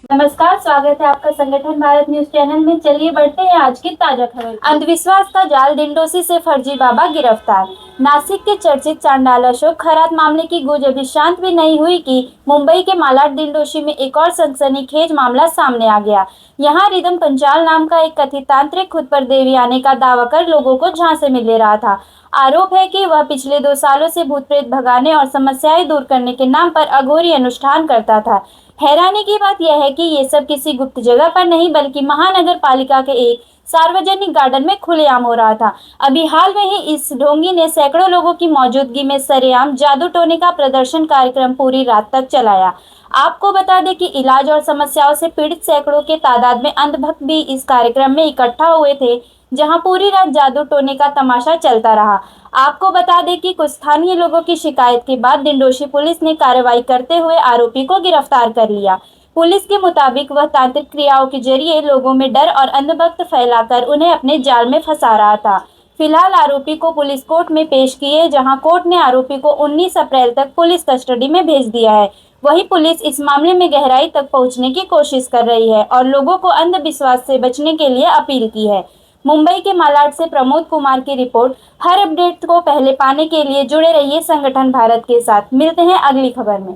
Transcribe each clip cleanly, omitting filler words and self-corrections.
नमस्कार, स्वागत है आपका संगठन भारत न्यूज चैनल में। चलिए बढ़ते हैं आज की ताजा खबर। अंधविश्वास का जाल, डिंडोसी से फर्जी बाबा गिरफ्तार। नासिक के चर्चित चांडाल अशोक खरात मामले की गूंज अभी शांत भी नहीं हुई कि मुंबई के मालाड डिंडोशी में एक और सनसनीखेज मामला सामने आ गया। यहाँ रिदम पंचाल नाम का एक कथित तांत्रिक खुद पर देवी आने का दावा कर लोगों को झांसे में ले रहा था। आरोप है कि वह पिछले 2 सालों से भूत प्रेत भगाने और समस्याएं दूर करने के नाम पर अघोरी अनुष्ठान करता था। हैरानी की बात यह है कि ये सब किसी गुप्त जगह पर नहीं बल्कि महानगर पालिका के एक सार्वजनिक गार्डन में खुलेआम हो रहा था। अभी हाल में ही इस ढोंगी ने सैकड़ों लोगों की मौजूदगी में सरेआम जादू टोने का प्रदर्शन कार्यक्रम पूरी रात तक चलाया। आपको बता दें कि इलाज और समस्याओं से पीड़ित सैकड़ों के तादाद में अंधभक्त भी इस कार्यक्रम में इकट्ठा हुए थे, जहां पूरी रात जादू टोने का तमाशा चलता रहा। आपको बता दें कि कुछ स्थानीय लोगों की शिकायत के बाद डिंडोशी पुलिस ने कार्रवाई करते हुए आरोपी को गिरफ्तार कर लिया। पुलिस के मुताबिक वह तांत्रिक क्रियाओं के जरिए लोगों में डर और अंधभक्त फैलाकर उन्हें अपने जाल में फंसा रहा था। फिलहाल आरोपी को पुलिस कोर्ट में पेश किए, जहां कोर्ट ने आरोपी को 19 अप्रैल तक पुलिस कस्टडी में भेज दिया है। वहीं पुलिस इस मामले में गहराई तक पहुंचने की कोशिश कर रही है और लोगों को अंधविश्वास से बचने के लिए अपील की है। मुंबई के मालाड से प्रमोद कुमार की रिपोर्ट। हर अपडेट को पहले पाने के लिए जुड़े रहिए संगठन भारत के साथ। मिलते हैं अगली खबर में।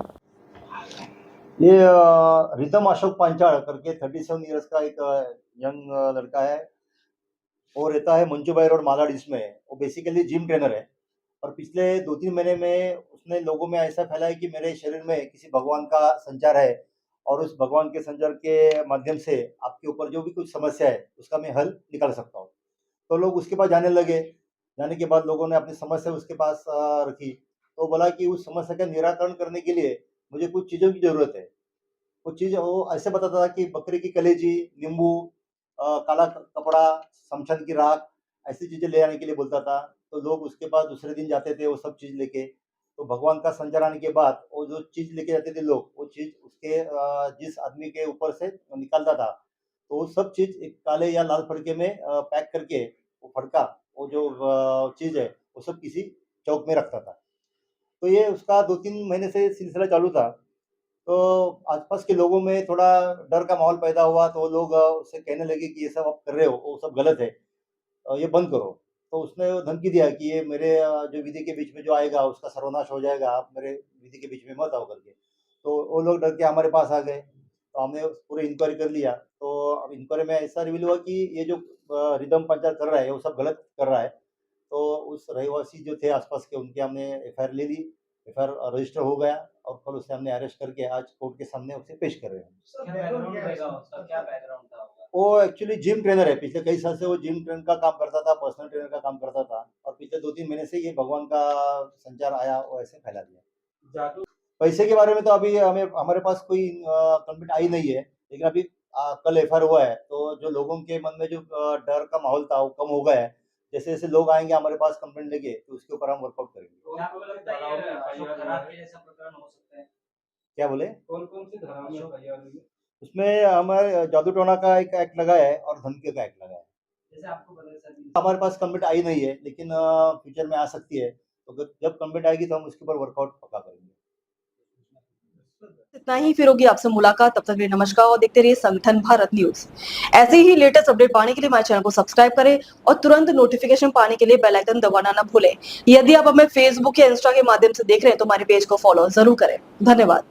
ये रिदम अशोक पांचाल करके 37 इयर्स का एक यंग लड़का है। वो रहता है मंचूभाई रोड मालाड इसमें। वो बेसिकली जिम ट्रेनर है और पिछले 2-3 महीने में उसने लोगों में ऐसा फैलाया कि मेरे शरीर में किसी भगवान का संचार है और उस भगवान के संचार के माध्यम से आपके ऊपर जो भी कुछ समस्या है उसका मैं हल निकाल सकता हूँ। तो लोग उसके पास जाने लगे। जाने के बाद लोगों ने अपनी समस्या उसके पास रखी। तो बोला कि उस समस्या का निराकरण करने के लिए मुझे कुछ चीज़ों की ज़रूरत है। वो चीज़ वो ऐसे बताता था कि बकरी की कलेजी, नींबू, काला कपड़ा, शमशान की राख, ऐसी चीज़ें ले आने के लिए बोलता था। तो लोग उसके पास दूसरे दिन जाते थे वो सब चीज़ लेके। तो भगवान का संचार आने के बाद वो जो चीज़ लेके जाते थे लोग, वो चीज़ उसके जिस आदमी के ऊपर से निकालता था, तो वो सब चीज़ एक काले या लाल फड़के में पैक करके वो फड़का, वो जो चीज़ है, वो सब किसी चौक में रखता था। तो ये उसका 2-3 महीने से सिलसिला चालू था। तो आस-पास के लोगों में थोड़ा डर का माहौल पैदा हुआ, तो वो लोग उससे कहने लगे कि ये सब आप कर रहे हो, वो सब गलत है, ये बंद करो। तो उसने वो धमकी दिया कि ये मेरे जो विधि के बीच में जो आएगा उसका सर्वनाश हो जाएगा, आप मेरे विधि के बीच में मत आओ करके। तो वो लोग डर के हमारे पास आ गए, तो हमने पूरी इंक्वायरी कर लिया। तो अब इंक्वायरी में ऐसा रिवील हुआ कि ये जो रिदम पंचायत कर रहा है, वो सब गलत कर रहा है। तो उस रहवासी जो थे आस-पास के उनकी हमने एफआईआर ले ली, एफआईआर रजिस्टर हो गया और कल उसे हमने अरेस्ट करके आज कोर्ट के सामने उसे पेश कर रहे हैं। क्या बैकग्राउंड रहेगा उसका? क्या बैकग्राउंड था उसका? वो एक्चुअली जिम ट्रेनर है, पिछले कई साल से वो जिम ट्रेनर का काम करता था, पर्सनल ट्रेनर का काम करता था और पिछले 2-3 महीने से ये भगवान का संचार आया, वो ऐसे फैला दिया। जादू पैसे के बारे में तो अभी हमें हमारे पास कोई कंप्लेंट आई नहीं है, लेकिन अभी कल एफआईआर हुआ है, तो जो लोगों के मन में जो डर का माहौल था, वो कम हो गया है। जैसे-जैसे लोग आएँगे हमारे पास कंप्लेंट लेके, तो उसके ऊपर हम वर्कआउट करेंगे। तो आपको लगता है ये अशोक खरात के जैसा प्रकरण हो सकता है? क्या बोले? कौन-कौन सी धाराओं में एफआईआर हुई है? उसमें हमारे जादू टोना का एक एक्ट लगा है और धमकी का एक्ट लगा है। जैसे आपको पता है सर हमारे पास कंप्लेंट आई नहीं है, लेकिन फ्यूचर में आ सकती है। तो जब कंप्लेंट आएगी तो हम उसके ऊपर वर्कआउट पक्का करेंगे। इतना ही, फिर होगी आपसे मुलाकात। तब तक के लिए नमस्कार और देखते रहिए संगठन भारत न्यूज। ऐसे ही लेटेस्ट अपडेट पाने के लिए हमारे चैनल को सब्सक्राइब करें और तुरंत नोटिफिकेशन पाने के लिए बेल आइकन दबाना ना भूलें। यदि आप हमें फेसबुक या इंस्टा के माध्यम से देख रहे हैं तो हमारे पेज को फॉलो जरूर करें। धन्यवाद।